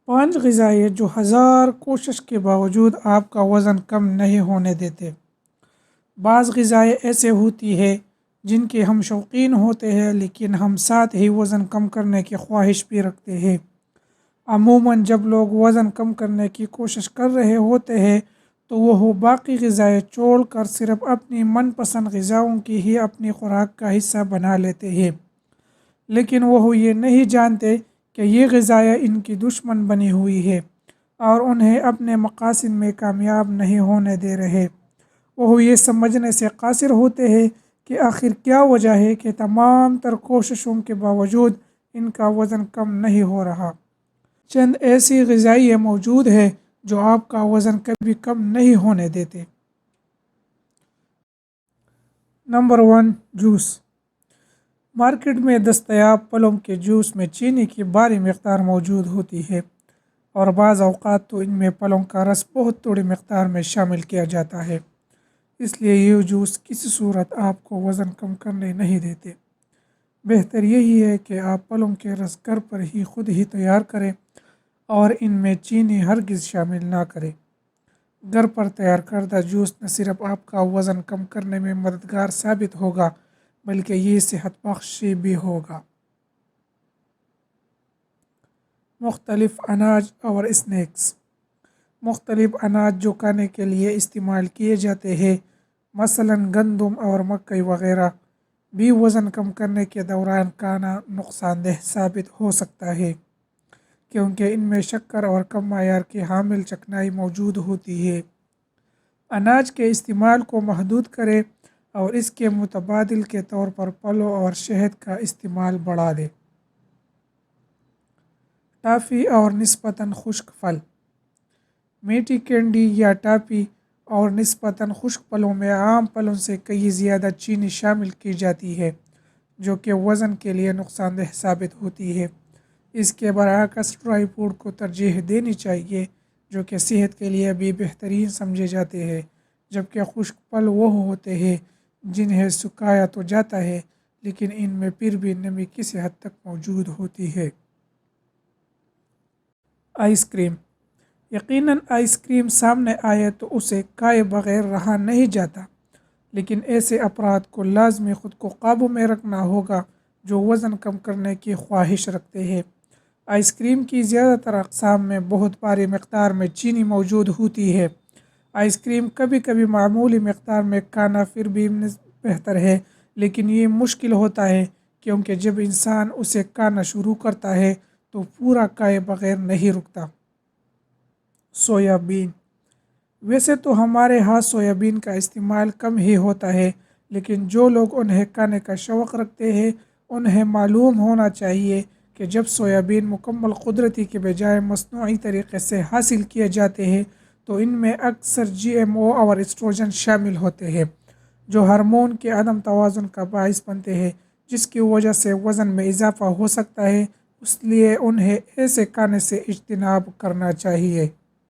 5 غذائیں جو ہزار کوشش کے باوجود آپ کا وزن کم نہیں ہونے دیتے۔ بعض غذائیں ایسے ہوتی ہے جن کے ہم شوقین ہوتے ہیں لیکن ہم ساتھ ہی وزن کم کرنے کی خواہش بھی رکھتے ہیں۔ عموماً جب لوگ وزن کم کرنے کی کوشش کر رہے ہوتے ہیں تو وہ باقی غذائیں چھوڑ کر صرف اپنی من پسند غذاؤں کی ہی اپنی خوراک کا حصہ بنا لیتے ہیں، لیکن وہ یہ نہیں جانتے کہ یہ غذائیں ان کی دشمن بنی ہوئی ہے اور انہیں اپنے مقاصد میں کامیاب نہیں ہونے دے رہے۔ وہ یہ سمجھنے سے قاصر ہوتے ہیں کہ آخر کیا وجہ ہے کہ تمام تر کوششوں کے باوجود ان کا وزن کم نہیں ہو رہا۔ چند ایسی غذائیں موجود ہیں جو آپ کا وزن کبھی کم نہیں ہونے دیتے۔ Number 1، juice. مارکیٹ میں دستیاب پھلوں کے جوس میں چینی کی بھاری مقدار موجود ہوتی ہے اور بعض اوقات تو ان میں پھلوں کا رس بہت تھوڑی مقدار میں شامل کیا جاتا ہے، اس لیے یہ جوس کسی صورت آپ کو وزن کم کرنے نہیں دیتے۔ بہتر یہی ہے کہ آپ پھلوں کے رس گھر پر ہی خود ہی تیار کریں اور ان میں چینی ہرگز شامل نہ کریں۔ گھر پر تیار کردہ جوس نہ صرف آپ کا وزن کم کرنے میں مددگار ثابت ہوگا بلکہ یہ صحت بخش بھی ہوگا۔ مختلف اناج اور اسنیکس۔ مختلف اناج جو کھانے کے لیے استعمال کیے جاتے ہیں، مثلاً گندم اور مکئی وغیرہ، بھی وزن کم کرنے کے دوران کھانا نقصان دہ ثابت ہو سکتا ہے کیونکہ ان میں شکر اور کم معیار کی حامل چکنائی موجود ہوتی ہے۔ اناج کے استعمال کو محدود کریں اور اس کے متبادل کے طور پر پھلوں اور شہد کا استعمال بڑھا دیں۔ ٹافی اور نسبتاً خشک پھل۔ میٹھی کینڈی یا ٹافی اور نسبتاً خشک پھلوں میں عام پھلوں سے کہیں زیادہ چینی شامل کی جاتی ہے جو کہ وزن کے لیے نقصان دہ ثابت ہوتی ہے۔ اس کے برعکس ڈرائی فروٹ کو ترجیح دینی چاہیے جو کہ صحت کے لیے بھی بہترین سمجھے جاتے ہیں، جبکہ خشک پھل وہ ہوتے ہیں جنہیں سکھایا تو جاتا ہے لیکن ان میں پھر بھی نمی کسی حد تک موجود ہوتی ہے۔ Ice cream. یقیناً آئس کریم سامنے آئے تو اسے کھائے بغیر رہا نہیں جاتا، لیکن ایسے افراد کو لازمی خود کو قابو میں رکھنا ہوگا جو وزن کم کرنے کی خواہش رکھتے ہیں۔ آئس کریم کی زیادہ تر اقسام میں بہت بھاری مقدار میں چینی موجود ہوتی ہے۔ آئس کریم کبھی کبھی معمولی مقدار میں کھانا پھر بھی بہتر ہے، لیکن یہ مشکل ہوتا ہے کیونکہ جب انسان اسے کھانا شروع کرتا ہے تو پورا کھائے بغیر نہیں رکتا۔ سویا بین۔ ویسے تو ہمارے ہاں سویا بین کا استعمال کم ہی ہوتا ہے، لیکن جو لوگ انہیں کھانے کا شوق رکھتے ہیں انہیں معلوم ہونا چاہیے کہ جب سویا بین مکمل قدرتی کے بجائے مصنوعی طریقے سے حاصل کیے جاتے ہیں تو ان میں اکثر جی ایم او اور اسٹروجن شامل ہوتے ہیں جو ہارمون کے عدم توازن کا باعث بنتے ہیں، جس کی وجہ سے وزن میں اضافہ ہو سکتا ہے، اس لیے انہیں ایسے کھانے سے اجتناب کرنا چاہیے۔